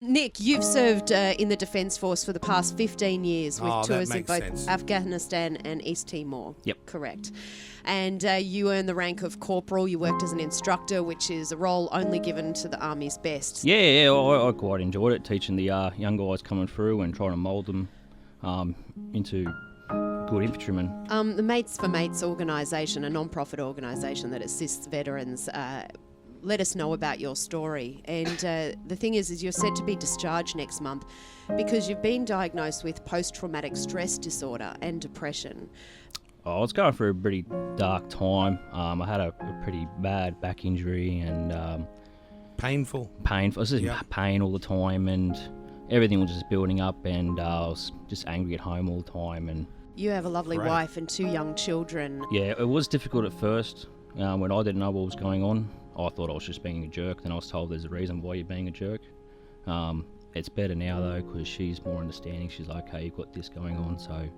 Nick, you've served in the Defence Force for the past 15 years with tours in both Afghanistan and East Timor. Yep. Correct. And you earned the rank of corporal. You worked as an instructor, which is a role only given to the Army's best. Yeah, I quite enjoyed it, teaching the young guys coming through and trying to mould them into good infantrymen. The Mates4Mates organisation, a non-profit organisation that assists veterans, let us know about your story. And the thing is you're said to be discharged next month because you've been diagnosed with post-traumatic stress disorder and depression. I was going through a pretty dark time. I had a pretty bad back injury and painful. I was just pain all the time, and everything was just building up, and I was just angry at home all the time. And you have a lovely wife and 2 young children. Yeah, it was difficult at first when I didn't know what was going on. I thought I was just being a jerk. Then I was told there's a reason why you're being a jerk. It's better now though, because she's more understanding. She's like, okay, you've got this going on, so a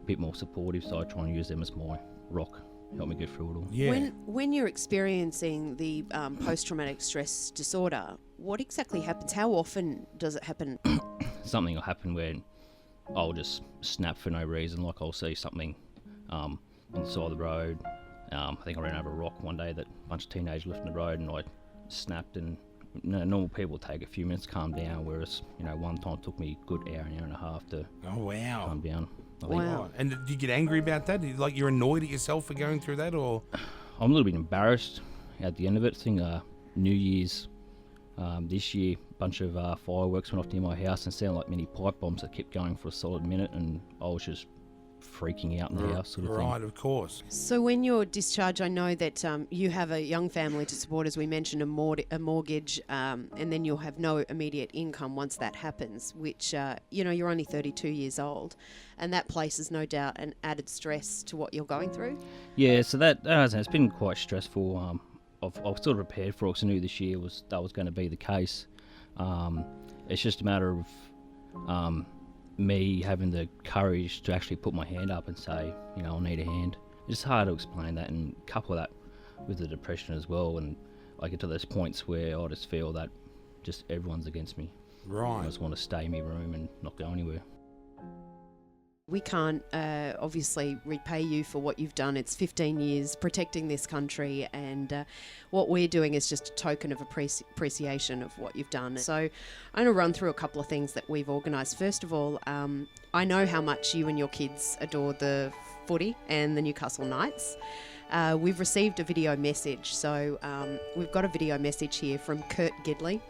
bit more supportive. So I try and use them as my rock, help me get through it all. Yeah. When you're experiencing the post-traumatic stress disorder, what exactly happens? How often does it happen? Something will happen where I'll just snap for no reason. Like I'll see something on the side of the road. I think I ran over a rock one day that a bunch of teenagers left in the road, and I snapped. And normal people take a few minutes to calm down, whereas one time it took me a good hour and a half to calm down. Wow. And do you get angry about that? Like you're annoyed at yourself for going through that, or? I'm a little bit embarrassed at the end of it. I think New Year's this year, a bunch of fireworks went off near my house and sounded like mini pipe bombs that kept going for a solid minute, and I was just freaking out in the house sort of thing. Right, of course. So when you're discharged, I know that you have a young family to support, as we mentioned, a mortgage, and then you'll have no immediate income once that happens, which, you're only 32 years old, and that places no doubt an added stress to what you're going through. Yeah, so it's been quite stressful. I've sort of prepared for it because I knew this year that was going to be the case. It's just a matter of me having the courage to actually put my hand up and say, I need a hand. It's hard to explain that, and couple that with the depression as well, and I get to those points where I just feel that just everyone's against me. Right. I just want to stay in my room and not go anywhere. We can't obviously repay you for what you've done. It's 15 years protecting this country, and what we're doing is just a token of appreciation of what you've done. So I'm going to run through a couple of things that we've organised. First of all, I know how much you and your kids adore the footy and the Newcastle Knights. We've received a video message, so we've got a video message here from Kurt Gidley.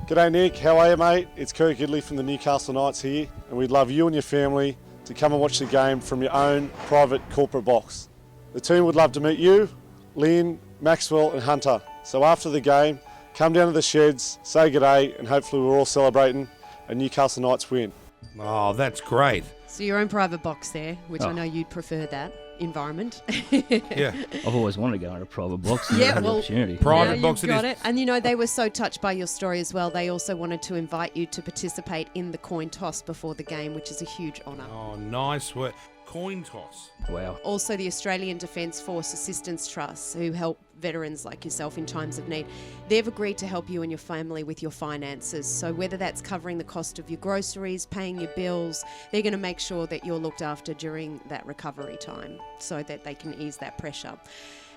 G'day Nick, how are you mate? It's Kurt Gidley from the Newcastle Knights here, and we'd love you and your family to come and watch the game from your own private corporate box. The team would love to meet you, Lynn, Maxwell and Hunter. So after the game, come down to the sheds, say g'day, and hopefully we're all celebrating a Newcastle Knights win. Oh, that's great. So your own private box there, which I know you'd prefer that environment. Yeah. I've always wanted to go in a private box and Yeah, have the well, opportunity. Private box you've got it is. it. And they were so touched by your story as well. They also wanted to invite you to participate in the coin toss before the game, which is a huge honour. Oh, nice work. Coin toss. Wow. Also, the Australian Defence Force Assistance Trust, who help veterans like yourself in times of need, they've agreed to help you and your family with your finances. So whether that's covering the cost of your groceries, paying your bills, they're going to make sure that you're looked after during that recovery time so that they can ease that pressure.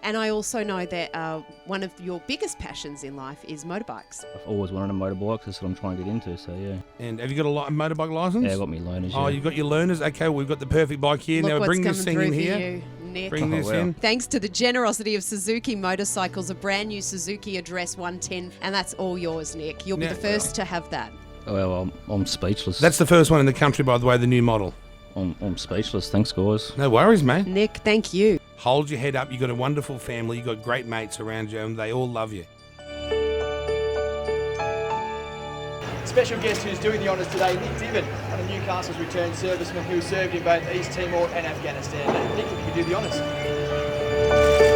And I also know that one of your biggest passions in life is motorbikes. I've always wanted a motorbike. That's what I'm trying to get into, so yeah. And have you got a motorbike licence? Yeah, I got me learners. Oh, you've got your learners? Okay, we've got the perfect bike here. Look Now what's bring this thing in coming through for here. you, Nick. Bring this wow. in. Thanks to the generosity of Suzuki Motorcycles, a brand new Suzuki Address 110, and that's all yours, Nick. You'll be the first to have that. Well, I'm speechless. That's the first one in the country, by the way, the new model. I'm speechless. Thanks, guys. No worries, mate. Nick, thank you. Hold your head up. You've got a wonderful family. You've got great mates around you, and they all love you. Special guest who's doing the honours today, Nick Diven, one of Newcastle's returned servicemen who served in both East Timor and Afghanistan. Nick, if you could do the honours.